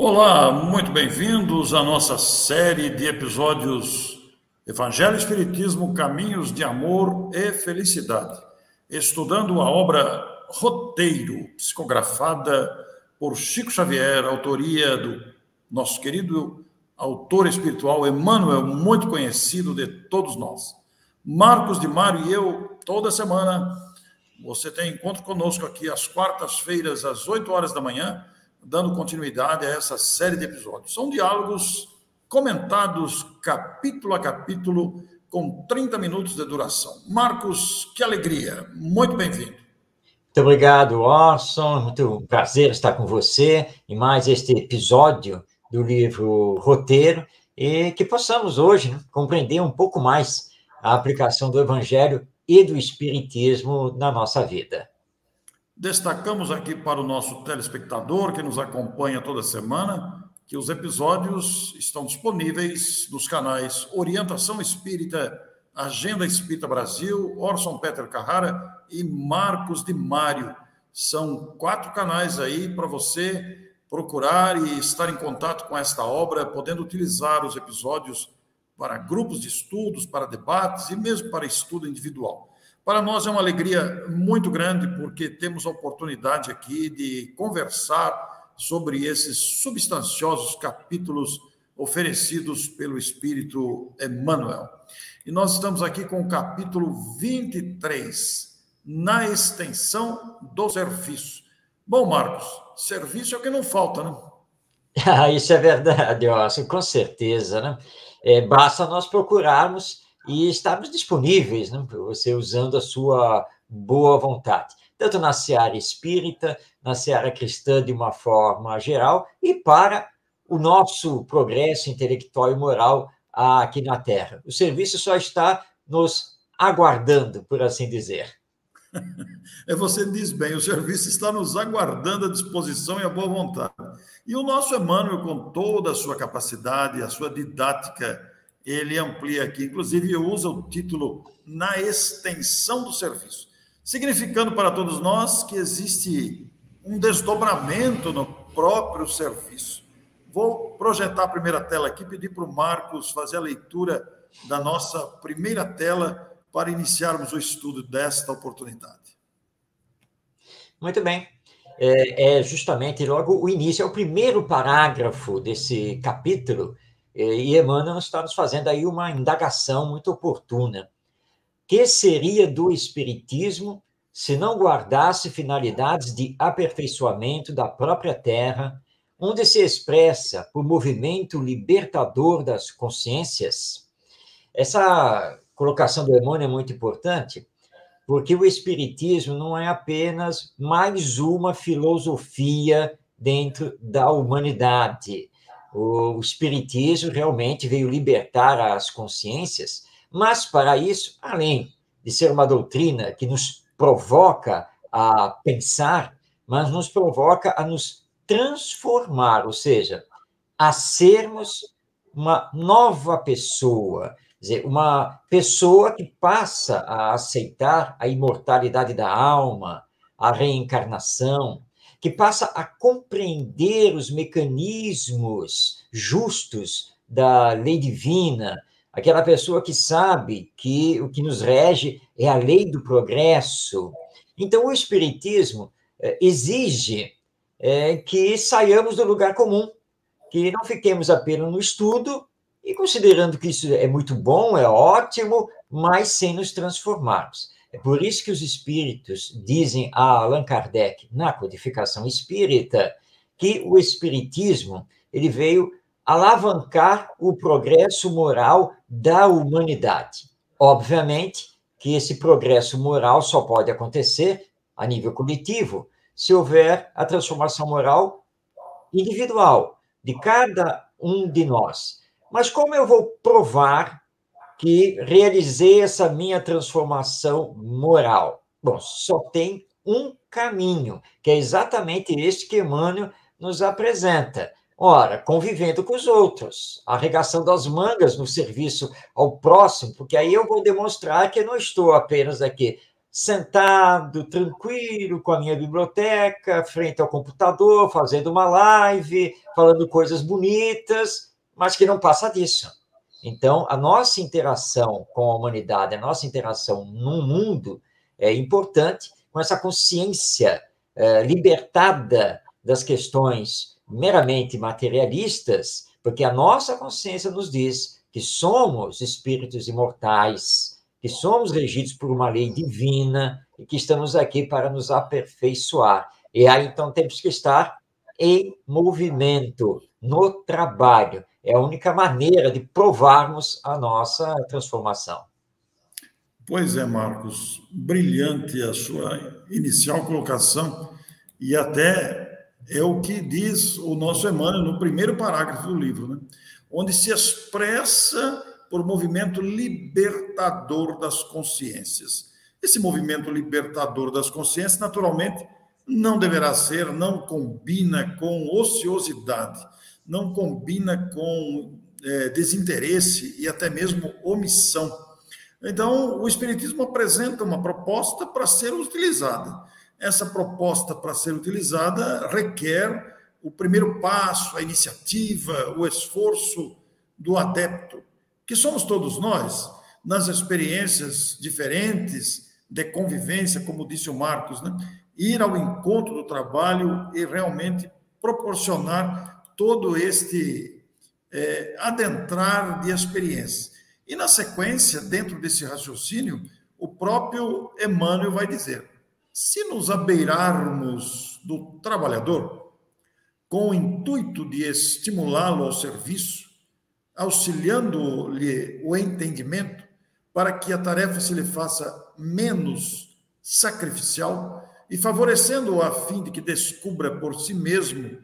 Olá, muito bem-vindos à nossa série de episódios Evangelho e Espiritismo, Caminhos de Amor e Felicidade, estudando a obra Roteiro, psicografada por Chico Xavier, autoria do nosso querido autor espiritual Emmanuel, muito conhecido de todos nós. Marcos de Mário e eu, toda semana, você tem encontro conosco aqui às quartas-feiras, às 8 horas da manhã, dando continuidade a essa série de episódios. São diálogos comentados capítulo a capítulo, com 30 minutos de duração. Marcos, que alegria! Muito bem-vindo. Muito obrigado, Orson. Muito prazer estar com você em mais este episódio do livro Roteiro e que possamos hoje, compreender um pouco mais a aplicação do Evangelho e do Espiritismo na nossa vida. Destacamos aqui para o nosso telespectador que nos acompanha toda semana que os episódios estão disponíveis nos canais Orientação Espírita, Agenda Espírita Brasil, Orson Peter Carrara e Marcos de Mário. São 4 canais aí para você procurar e estar em contato com esta obra, podendo utilizar os episódios para grupos de estudos, para debates e mesmo para estudo individual. Para nós é uma alegria muito grande, porque temos a oportunidade aqui de conversar sobre esses substanciosos capítulos oferecidos pelo Espírito Emmanuel. E nós estamos aqui com o capítulo 23, na extensão do serviço. Bom, Marcos, serviço é o que não falta, né? Isso é verdade, Orson, com certeza, né? Basta nós procurarmos e estarmos disponíveis, né, para você usando a sua boa vontade, tanto na seara espírita, na seara cristã de uma forma geral, e para o nosso progresso intelectual e moral aqui na Terra. O serviço só está nos aguardando, por assim dizer. Você diz bem, o serviço está nos aguardando à disposição e à boa vontade. E o nosso Emmanuel, com toda a sua capacidade, a sua didática, ele amplia aqui, inclusive usa o título Na Extensão do Serviço, significando para todos nós que existe um desdobramento no próprio serviço. Vou projetar a primeira tela aqui, pedir para o Marcos fazer a leitura da nossa primeira tela para iniciarmos o estudo desta oportunidade. Muito bem. É justamente logo o início, é o primeiro parágrafo desse capítulo, e Emmanuel está nos fazendo aí uma indagação muito oportuna. Que seria do Espiritismo se não guardasse finalidades de aperfeiçoamento da própria terra, onde se expressa o movimento libertador das consciências? Essa colocação do Emmanuel é muito importante, porque o Espiritismo não é apenas mais uma filosofia dentro da humanidade. O Espiritismo realmente veio libertar as consciências, mas para isso, além de ser uma doutrina que nos provoca a pensar, mas nos provoca a nos transformar, ou seja, a sermos uma nova pessoa, quer dizer, uma pessoa que passa a aceitar a imortalidade da alma, a reencarnação, que passa a compreender os mecanismos justos da lei divina, aquela pessoa que sabe que o que nos rege é a lei do progresso. Então, o Espiritismo exige que saiamos do lugar comum, que não fiquemos apenas no estudo e considerando que isso é muito bom, é ótimo, mas sem nos transformarmos. É por isso que os espíritos dizem a Allan Kardec, na codificação espírita, que o espiritismo ele veio alavancar o progresso moral da humanidade. Obviamente que esse progresso moral só pode acontecer a nível coletivo se houver a transformação moral individual de cada um de nós. Mas como eu vou provar que realizei essa minha transformação moral? Bom, só tem um caminho, que é exatamente este que Emmanuel nos apresenta. Ora, convivendo com os outros, arregaçando as mangas no serviço ao próximo, porque aí eu vou demonstrar que eu não estou apenas aqui sentado, tranquilo, com a minha biblioteca, frente ao computador, fazendo uma live, falando coisas bonitas, mas que não passa disso. Então, a nossa interação com a humanidade, a nossa interação no mundo é importante, com essa consciência libertada das questões meramente materialistas, porque a nossa consciência nos diz que somos espíritos imortais, que somos regidos por uma lei divina e que estamos aqui para nos aperfeiçoar. E aí, então, temos que estar em movimento, no trabalho. É a única maneira de provarmos a nossa transformação. Pois é, Marcos, brilhante a sua inicial colocação, e até é o que diz o nosso Emmanuel no primeiro parágrafo do livro, né? Onde se expressa por movimento libertador das consciências. Esse movimento libertador das consciências, naturalmente, não deverá ser, não combina com ociosidade, não combina com desinteresse e até mesmo omissão. Então, o Espiritismo apresenta uma proposta para ser utilizada. Essa proposta para ser utilizada requer o primeiro passo, a iniciativa, o esforço do adepto, que somos todos nós, nas experiências diferentes de convivência, como disse o Marcos, né? Ir ao encontro do trabalho e realmente proporcionar todo este adentrar de experiência. E, na sequência, dentro desse raciocínio, o próprio Emmanuel vai dizer: se nos abeirarmos do trabalhador, com o intuito de estimulá-lo ao serviço, auxiliando-lhe o entendimento, para que a tarefa se lhe faça menos sacrificial e favorecendo-o a fim de que descubra por si mesmo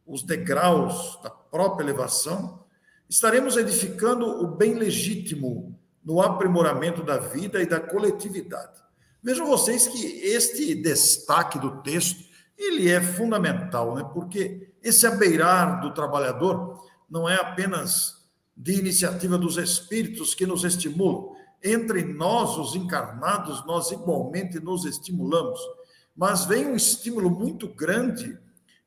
os degraus da própria elevação, estaremos edificando o bem legítimo no aprimoramento da vida e da coletividade. Vejam vocês que este destaque do texto, ele é fundamental, né? Porque esse abeirar do trabalhador não é apenas de iniciativa dos espíritos que nos estimulam. Entre nós, os encarnados, nós igualmente nos estimulamos, mas vem um estímulo muito grande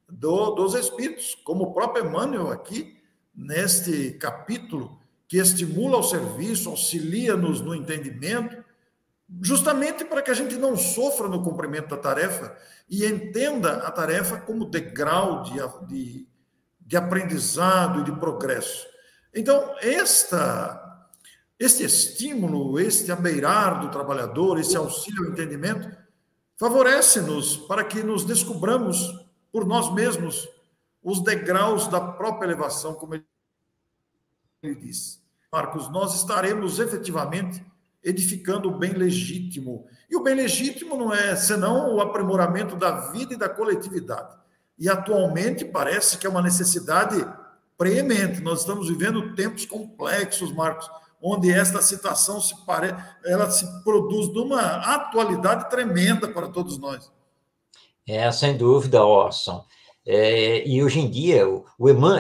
dos espíritos, como o próprio Emmanuel aqui, neste capítulo, que estimula o serviço, auxilia-nos no entendimento, justamente para que a gente não sofra no cumprimento da tarefa e entenda a tarefa como degrau de aprendizado e de progresso. Então, este estímulo, este abeirar do trabalhador, esse auxílio ao entendimento, favorece-nos para que nos descubramos por nós mesmos os degraus da própria elevação, como ele diz. Marcos, nós estaremos efetivamente edificando o bem legítimo. E o bem legítimo não é senão o aprimoramento da vida e da coletividade. E atualmente parece que é uma necessidade preemente. Nós estamos vivendo tempos complexos, Marcos, onde esta situação ela se produz de uma atualidade tremenda para todos nós. Sem dúvida, Orson. E hoje em dia,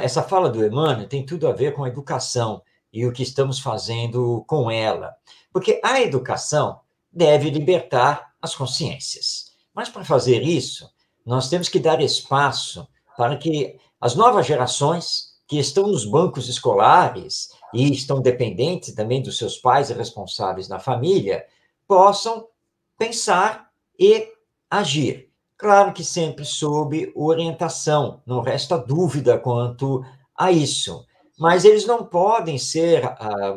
essa fala do Emmanuel tem tudo a ver com a educação e o que estamos fazendo com ela. Porque a educação deve libertar as consciências. Mas, para fazer isso, nós temos que dar espaço para que as novas gerações que estão nos bancos escolares e estão dependentes também dos seus pais e responsáveis na família, possam pensar e agir. Claro que sempre sob orientação, não resta dúvida quanto a isso. Mas eles não podem ser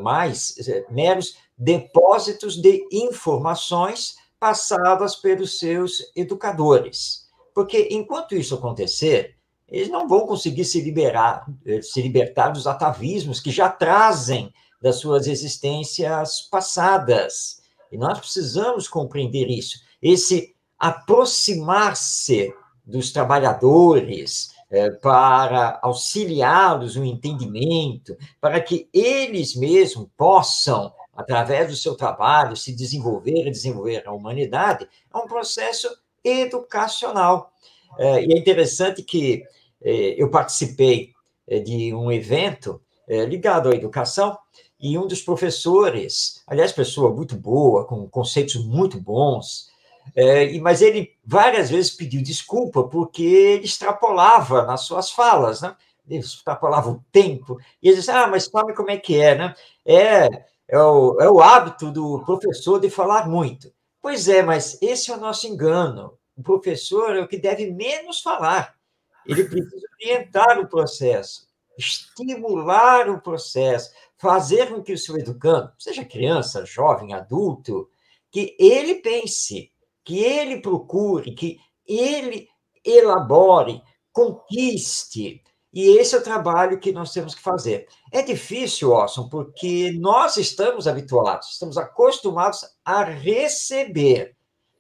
mais meros depósitos de informações passadas pelos seus educadores. Porque, enquanto isso acontecer, eles não vão conseguir se libertar dos atavismos que já trazem das suas existências passadas. E nós precisamos compreender isso. Esse aproximar-se dos trabalhadores para auxiliá-los no entendimento, para que eles mesmos possam, através do seu trabalho, se desenvolver e desenvolver a humanidade, é um processo educacional. E é interessante que eu participei de um evento ligado à educação, e um dos professores, aliás, pessoa muito boa, com conceitos muito bons, Mas ele várias vezes pediu desculpa porque ele extrapolava nas suas falas, né? Ele extrapolava o tempo. E ele disse, mas sabe como é que é, né? É o hábito do professor de falar muito. Pois é, mas esse é o nosso engano. O professor é o que deve menos falar. Ele precisa orientar o processo, estimular o processo, fazer com que o seu educando, seja criança, jovem, adulto, que ele pense, que ele procure, que ele elabore, conquiste. E esse é o trabalho que nós temos que fazer. É difícil, Orson, porque nós estamos habituados, estamos acostumados a receber.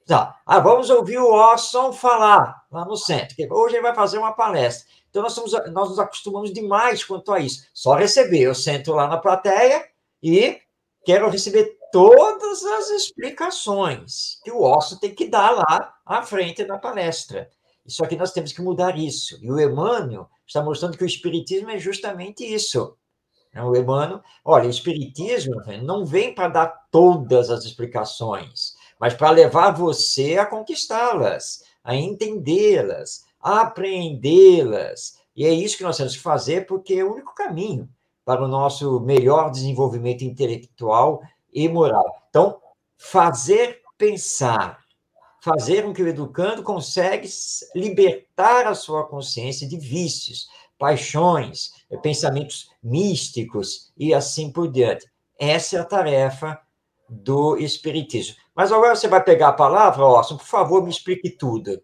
Tá. Vamos ouvir o Orson falar lá no centro, que hoje ele vai fazer uma palestra. Então, nós nos acostumamos demais quanto a isso. Só receber. Eu sento lá na plateia e quero receber todas as explicações que o Orson tem que dar lá à frente da palestra. Só que nós temos que mudar isso. E o Emmanuel está mostrando que o Espiritismo é justamente isso. O Emmanuel, olha, o Espiritismo não vem para dar todas as explicações, mas para levar você a conquistá-las, a entendê-las, a apreendê-las. E é isso que nós temos que fazer, porque é o único caminho para o nosso melhor desenvolvimento intelectual e moral. Então, fazer pensar, fazer com que o educando consiga libertar a sua consciência de vícios, paixões, pensamentos místicos e assim por diante. Essa é a tarefa do Espiritismo. Mas agora você vai pegar a palavra, Orson, por favor, me explique tudo.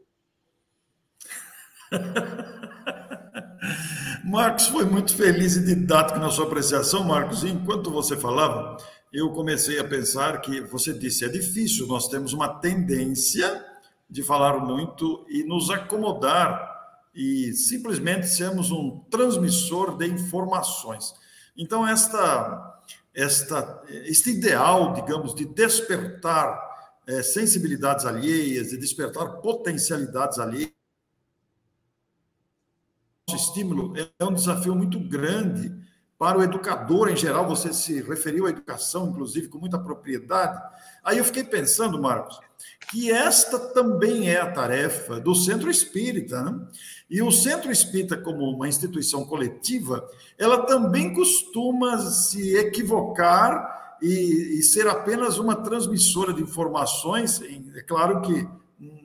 Marcos foi muito feliz e didático na sua apreciação, Marcos. E enquanto você falava, eu comecei a pensar que você disse, é difícil, nós temos uma tendência de falar muito e nos acomodar e simplesmente sermos um transmissor de informações. Então, este ideal, digamos, de despertar sensibilidades alheias, de despertar potencialidades alheias, estímulo é um desafio muito grande para o educador em geral. Você se referiu à educação, inclusive, com muita propriedade. Aí eu fiquei pensando, Marcos, que esta também é a tarefa do Centro Espírita, né? E o Centro Espírita, como uma instituição coletiva, ela também costuma se equivocar e ser apenas uma transmissora de informações. É claro que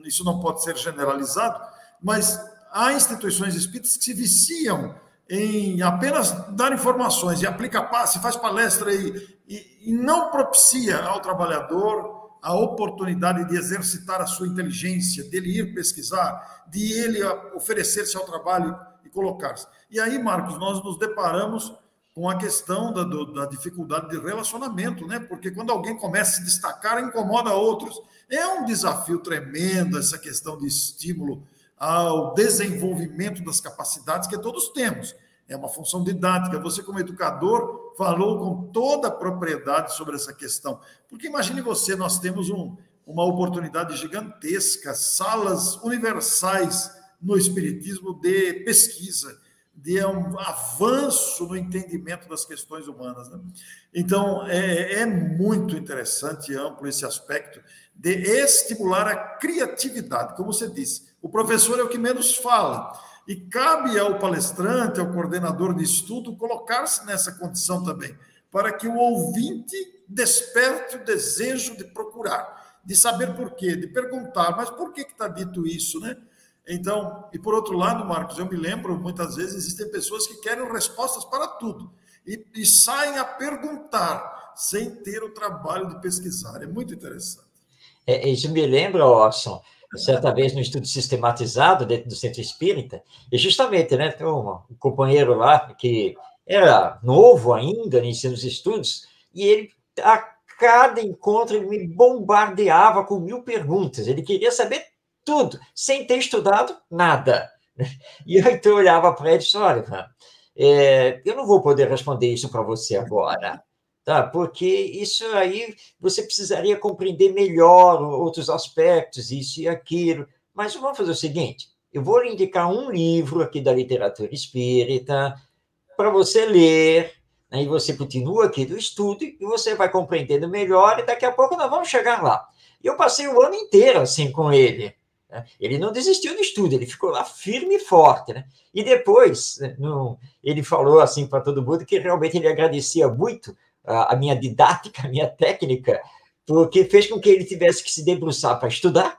isso não pode ser generalizado, mas há instituições espíritas que se viciam em apenas dar informações e aplica passe, faz palestra e não propicia ao trabalhador a oportunidade de exercitar a sua inteligência, dele ir pesquisar, de ele oferecer-se ao trabalho e colocar-se. E aí, Marcos, nós nos deparamos com a questão da dificuldade de relacionamento, né? Porque quando alguém começa a se destacar, incomoda outros. É um desafio tremendo essa questão de estímulo ao desenvolvimento das capacidades que todos temos. É uma função didática. Você, como educador, falou com toda a propriedade sobre essa questão. Porque imagine você, nós temos uma oportunidade gigantesca, salas universais no Espiritismo de pesquisa, de um avanço no entendimento das questões humanas, né? Então, é muito interessante e amplo esse aspecto de estimular a criatividade. Como você disse, o professor é o que menos fala, e cabe ao palestrante, ao coordenador de estudo, colocar-se nessa condição também, para que o ouvinte desperte o desejo de procurar, de saber por quê, de perguntar, mas por que está dito isso, né? Então, e por outro lado, Marcos, eu me lembro, muitas vezes existem pessoas que querem respostas para tudo e saem a perguntar sem ter o trabalho de pesquisar. É muito interessante. Isso me lembra, Orson, certa vez no estudo sistematizado dentro do Centro Espírita, e justamente, né, tem um companheiro lá que era novo ainda, iniciando os estudos, e ele, a cada encontro, ele me bombardeava com 1000 perguntas, ele queria saber tudo, sem ter estudado nada. E eu então olhava para ele e disse, olha, eu não vou poder responder isso para você agora, tá? Porque isso aí você precisaria compreender melhor outros aspectos, isso e aquilo. Mas vamos fazer o seguinte, eu vou lhe indicar um livro aqui da literatura espírita para você ler, né? E você continua aqui do estudo e você vai compreendendo melhor e daqui a pouco nós vamos chegar lá. Eu passei o ano inteiro assim com ele. Né? Ele não desistiu do estudo, ele ficou lá firme e forte. Né? E depois, ele falou assim para todo mundo que realmente ele agradecia muito a minha didática, a minha técnica, porque fez com que ele tivesse que se debruçar para estudar,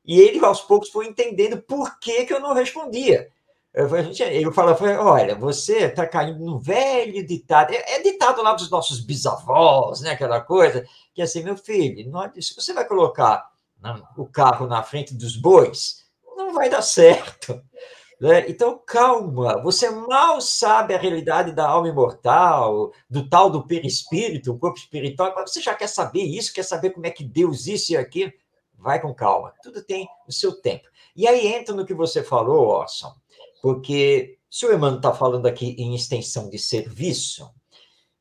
e ele, aos poucos, foi entendendo por que eu não respondia. Ele falou, olha, você está caindo num velho ditado, é ditado lá dos nossos bisavós, né, aquela coisa, que é assim, meu filho, se você vai colocar o carro na frente dos bois, não vai dar certo. Né? Então, calma, você mal sabe a realidade da alma imortal, do tal do perispírito, o corpo espiritual, mas você já quer saber isso, quer saber como é que Deus isso e aquilo? Vai com calma, tudo tem o seu tempo. E aí entra no que você falou, Orson, porque se o Emmanuel está falando aqui em extensão de serviço,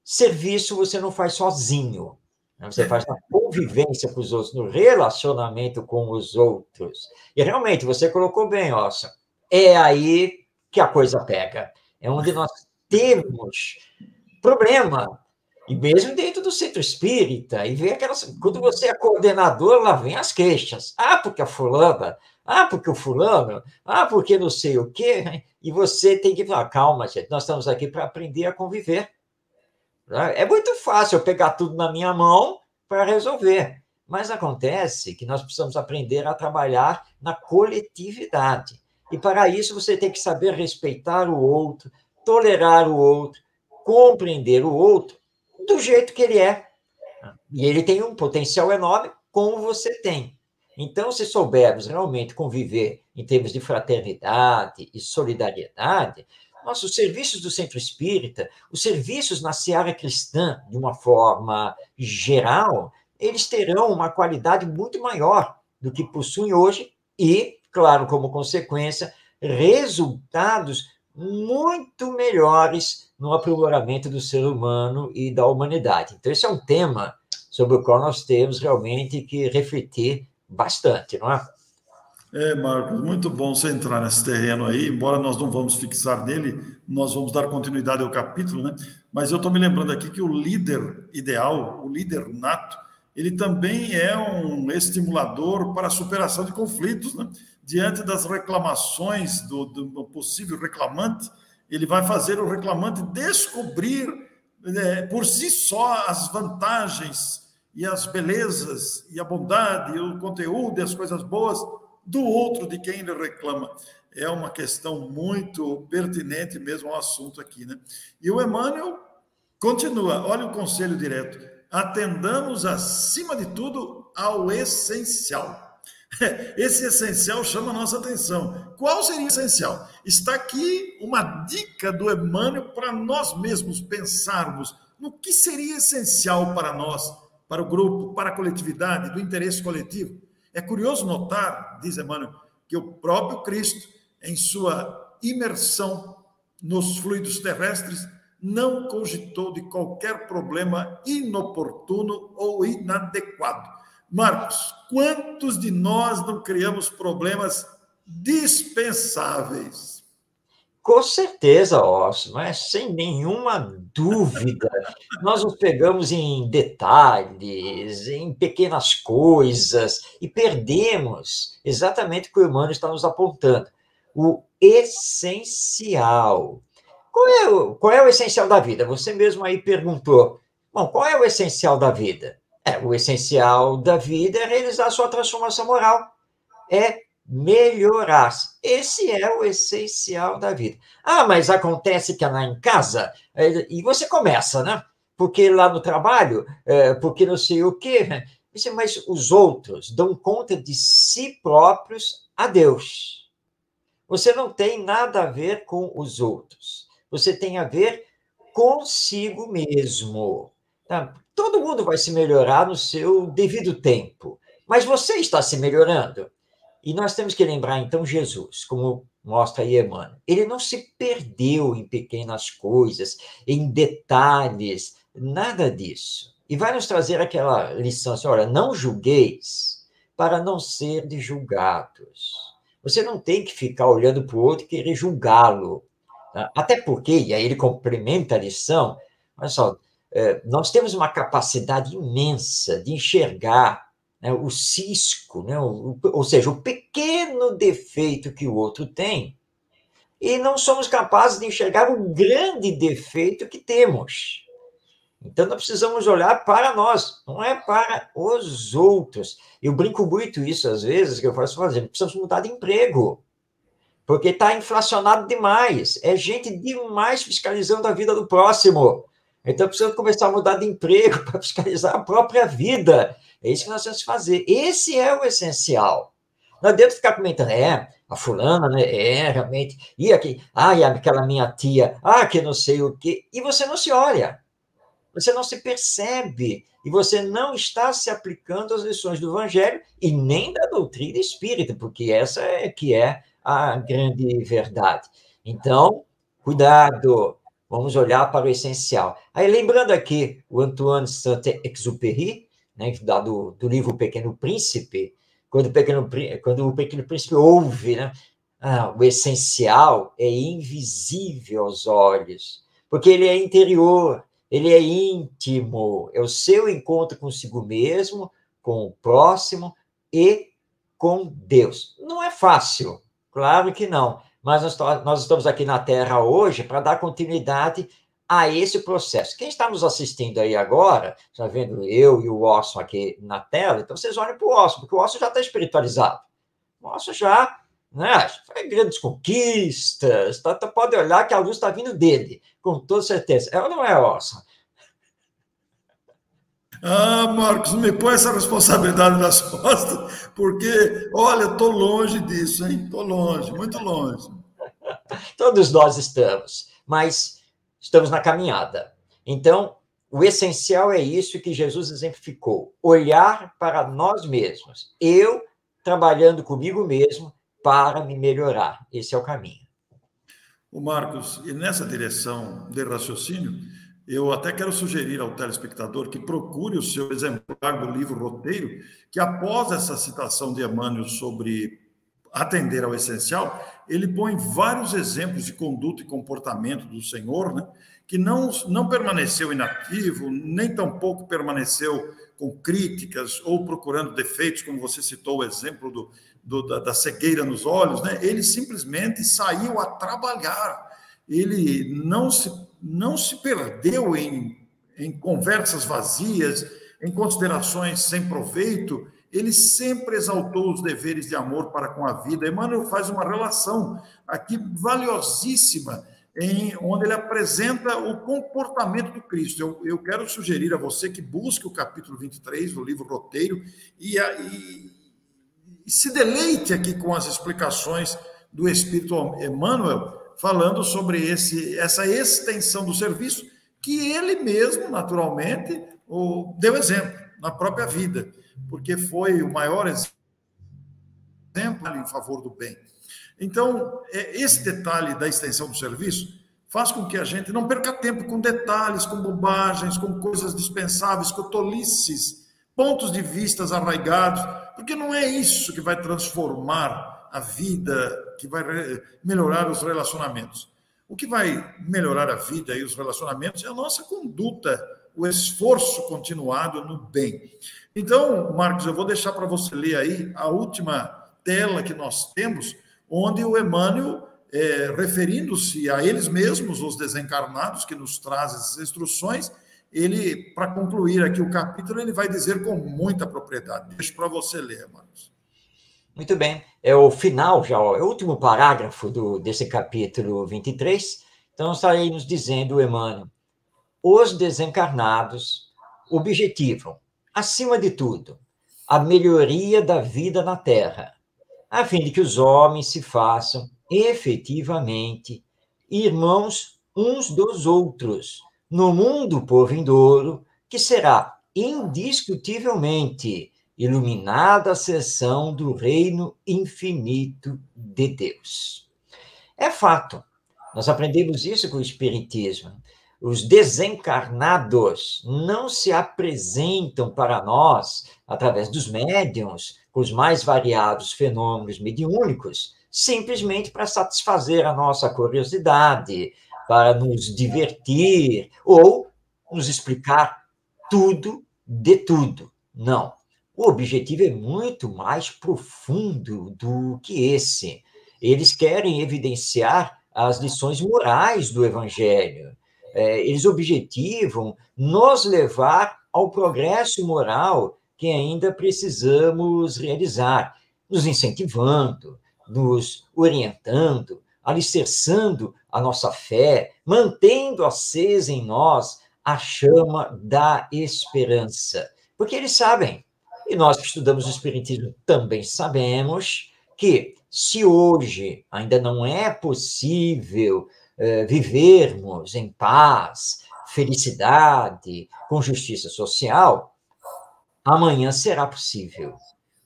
serviço você não faz sozinho, né? Você faz na convivência com os outros, no relacionamento com os outros. E realmente, você colocou bem, Orson, é aí que a coisa pega. É onde nós temos problema. E mesmo dentro do centro espírita, e vem aquelas. Quando você é coordenador, lá vem as queixas. Ah, porque a fulana, ah, porque o fulano, ah, porque não sei o quê. E você tem que falar, calma, gente, nós estamos aqui para aprender a conviver. É muito fácil eu pegar tudo na minha mão para resolver. Mas acontece que nós precisamos aprender a trabalhar na coletividade. E para isso você tem que saber respeitar o outro, tolerar o outro, compreender o outro do jeito que ele é. E ele tem um potencial enorme, como você tem. Então, se soubermos realmente conviver em termos de fraternidade e solidariedade, nossos serviços do Centro Espírita, os serviços na seara cristã, de uma forma geral, eles terão uma qualidade muito maior do que possuem hoje e, claro, como consequência, resultados muito melhores no aprimoramento do ser humano e da humanidade. Então, esse é um tema sobre o qual nós temos realmente que refletir bastante, não é? Marcos, muito bom você entrar nesse terreno aí, embora nós não vamos fixar nele, nós vamos dar continuidade ao capítulo, né? Mas eu estou me lembrando aqui que o líder ideal, o líder nato, ele também é um estimulador para a superação de conflitos, né? Diante das reclamações do possível reclamante, ele vai fazer o reclamante descobrir por si só as vantagens e as belezas e a bondade e o conteúdo e as coisas boas do outro de quem ele reclama. É uma questão muito pertinente mesmo ao assunto aqui, né? E o Emmanuel continua, olha o conselho direto, atendamos acima de tudo ao essencial. Esse essencial chama a nossa atenção. Qual seria o essencial? Está aqui uma dica do Emmanuel para nós mesmos pensarmos no que seria essencial para nós, para o grupo, para a coletividade, do interesse coletivo. É curioso notar, diz Emmanuel, que o próprio Cristo, em sua imersão nos fluidos terrestres, não cogitou de qualquer problema inoportuno ou inadequado. Marcos, quantos de nós não criamos problemas dispensáveis? Com certeza, Orson, mas sem nenhuma dúvida. Nós nos pegamos em detalhes, em pequenas coisas, e perdemos exatamente o que o Emmanuel está nos apontando. O essencial. Qual é o essencial da vida? Você mesmo aí perguntou. Bom, qual é o essencial da vida? O essencial da vida é realizar a sua transformação moral. É melhorar. Esse é o essencial da vida. Ah, mas acontece que lá em casa, e você começa, né? Porque lá no trabalho, porque não sei o quê. Mas os outros dão conta de si próprios a Deus. Você não tem nada a ver com os outros. Você tem a ver consigo mesmo. Tá? Todo mundo vai se melhorar no seu devido tempo. Mas você está se melhorando? E nós temos que lembrar, então, Jesus, como mostra aí Emmanuel, ele não se perdeu em pequenas coisas, em detalhes, nada disso. E vai nos trazer aquela lição assim, olha, não julgueis para não ser julgados. Você não tem que ficar olhando para o outro e querer julgá-lo. Tá? Até porque, e aí ele complementa a lição, olha só, nós temos uma capacidade imensa de enxergar né, o cisco, né, ou seja, o pequeno defeito que o outro tem, e não somos capazes de enxergar o grande defeito que temos. Então, nós precisamos olhar para nós, não é para os outros. Eu brinco muito isso, às vezes, que eu faço fazer, precisamos mudar de emprego, porque está inflacionado demais, é gente demais fiscalizando a vida do próximo. Então, precisamos começar a mudar de emprego para fiscalizar a própria vida. É isso que nós temos que fazer. Esse é o essencial. Não adianta ficar comentando, a fulana, né, realmente, e aqui, e aquela minha tia, que não sei o quê, e você não se olha. Você não se percebe e você não está se aplicando às lições do Evangelho e nem da doutrina espírita, porque essa é que é a grande verdade. Então, cuidado, vamos olhar para o essencial. Aí, lembrando aqui o Antoine Saint-Exupéry, né, do livro O Pequeno Príncipe, quando o Pequeno Príncipe ouve, né, o essencial é invisível aos olhos, porque ele é interior, ele é íntimo, é o seu encontro consigo mesmo, com o próximo e com Deus. Não é fácil, claro que não, mas nós estamos aqui na Terra hoje para dar continuidade a esse processo. Quem está nos assistindo aí agora, está vendo eu e o Orson aqui na tela, então vocês olhem para o Orson, porque o Orson já está espiritualizado. O Orson já, né, foi grandes conquistas, pode olhar que a luz está vindo dele, com toda certeza. É ou não é, Orson? Marcos, não me põe essa responsabilidade nas costas, porque, olha, estou longe disso, hein? Estou longe, muito longe. Todos nós estamos, mas estamos na caminhada. Então, o essencial é isso que Jesus exemplificou: olhar para nós mesmos. Eu trabalhando comigo mesmo para me melhorar. Esse é o caminho. O Marcos, e nessa direção de raciocínio, eu até quero sugerir ao telespectador que procure o seu exemplar do livro Roteiro, que após essa citação de Emmanuel sobre atender ao essencial, ele põe vários exemplos de conduta e comportamento do Senhor, né, que não permaneceu inativo, nem tampouco permaneceu com críticas ou procurando defeitos, como você citou o exemplo da cegueira nos olhos, né? Ele simplesmente saiu a trabalhar, ele não se perdeu em conversas vazias, em considerações sem proveito. Ele sempre exaltou os deveres de amor para com a vida. Emmanuel faz uma relação aqui valiosíssima, onde ele apresenta o comportamento do Cristo. Eu quero sugerir a você que busque o capítulo 23 do livro Roteiro e se deleite aqui com as explicações do Espírito Emmanuel, falando sobre essa extensão do serviço, que ele mesmo, naturalmente, deu exemplo na própria vida, porque foi o maior exemplo em favor do bem. Então, esse detalhe da extensão do serviço faz com que a gente não perca tempo com detalhes, com bobagens, com coisas dispensáveis, com tolices, pontos de vista arraigados, porque não é isso que vai transformar a vida, que vai melhorar os relacionamentos. O que vai melhorar a vida e os relacionamentos é a nossa conduta, o esforço continuado no bem. Então, Marcos, eu vou deixar para você ler aí a última tela que nós temos, onde o Emmanuel, referindo-se a eles mesmos, os desencarnados, que nos traz essas instruções, ele, para concluir aqui o capítulo, ele vai dizer com muita propriedade. Deixo para você ler, Marcos. Muito bem. É o final, já, é o último parágrafo desse capítulo 23. Então, está aí nos dizendo, Emmanuel: os desencarnados objetivam, acima de tudo, a melhoria da vida na Terra, a fim de que os homens se façam efetivamente irmãos uns dos outros, no mundo por vindouro, que será indiscutivelmente iluminada a seção do reino infinito de Deus. É fato, nós aprendemos isso com o Espiritismo. Os desencarnados não se apresentam para nós através dos médiuns, com os mais variados fenômenos mediúnicos, simplesmente para satisfazer a nossa curiosidade, para nos divertir ou nos explicar tudo de tudo. Não. O objetivo é muito mais profundo do que esse. Eles querem evidenciar as lições morais do Evangelho. Eles objetivam nos levar ao progresso moral que ainda precisamos realizar, nos incentivando, nos orientando, alicerçando a nossa fé, mantendo acesa em nós a chama da esperança. Porque eles sabem, e nós que estudamos o Espiritismo também sabemos, que se hoje ainda não é possível vivermos em paz, felicidade, com justiça social, amanhã será possível,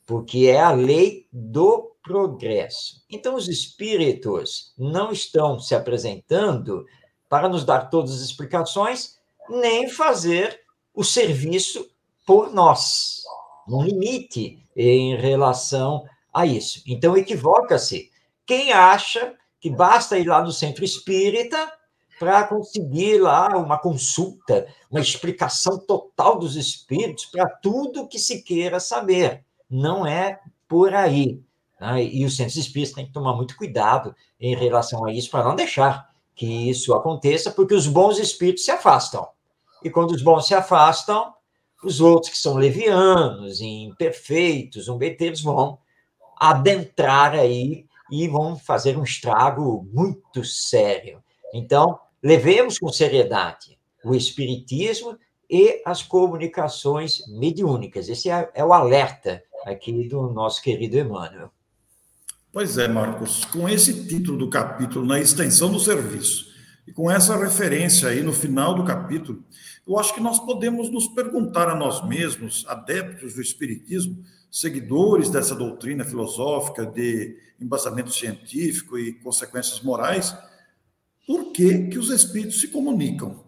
porque é a lei do progresso. Então, os espíritos não estão se apresentando para nos dar todas as explicações, nem fazer o serviço por nós. Um limite em relação a isso. Então, equivoca-se quem acha que basta ir lá no centro espírita para conseguir lá uma consulta, uma explicação total dos espíritos para tudo que se queira saber. Não é por aí. Né? E os centros espíritas têm que tomar muito cuidado em relação a isso, para não deixar que isso aconteça, porque os bons espíritos se afastam. E quando os bons se afastam, os outros que são levianos, imperfeitos, zombeteiros, vão adentrar aí e vão fazer um estrago muito sério. Então, levemos com seriedade o espiritismo e as comunicações mediúnicas. Esse é o alerta aqui do nosso querido Emmanuel. Pois é, Marcos, com esse título do capítulo, na extensão do serviço, e com essa referência aí no final do capítulo, eu acho que nós podemos nos perguntar a nós mesmos, adeptos do Espiritismo, seguidores dessa doutrina filosófica de embasamento científico e consequências morais, por que que os espíritos se comunicam?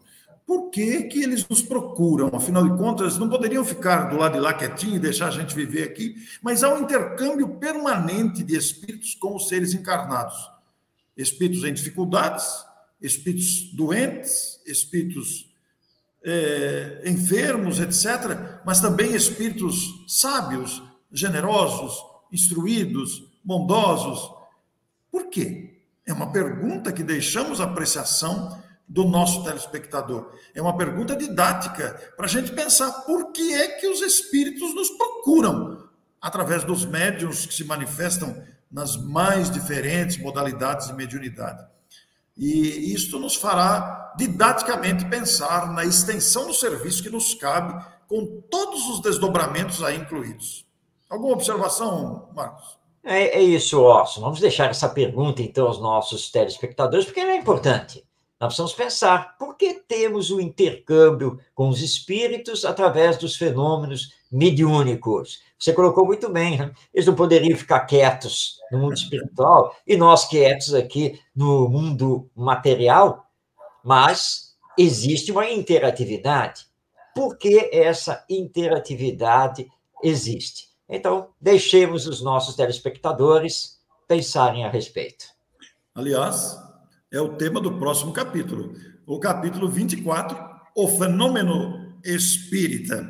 Por que que eles nos procuram? Afinal de contas, não poderiam ficar do lado de lá quietinho e deixar a gente viver aqui, mas há um intercâmbio permanente de espíritos com os seres encarnados. Espíritos em dificuldades, espíritos doentes, espíritos enfermos, etc., mas também espíritos sábios, generosos, instruídos, bondosos. Por quê? É uma pergunta que deixamos à apreciação do nosso telespectador. É uma pergunta didática para a gente pensar por que é que os espíritos nos procuram através dos médiuns que se manifestam nas mais diferentes modalidades de mediunidade. E isto nos fará didaticamente pensar na extensão do serviço que nos cabe, com todos os desdobramentos aí incluídos. Alguma observação, Marcos? É isso, Orson. Vamos deixar essa pergunta, então, aos nossos telespectadores, porque ela é importante. Nós precisamos pensar por que temos o intercâmbio com os espíritos através dos fenômenos mediúnicos. Você colocou muito bem, né? Eles não poderiam ficar quietos no mundo espiritual e nós quietos aqui no mundo material, mas existe uma interatividade. Por que essa interatividade existe? Então, deixemos os nossos telespectadores pensarem a respeito. Aliás, é o tema do próximo capítulo, o capítulo 24, o fenômeno espírita.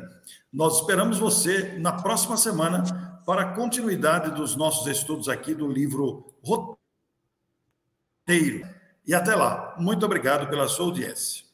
Nós esperamos você na próxima semana para a continuidade dos nossos estudos aqui do livro Roteiro. E até lá. Muito obrigado pela sua audiência.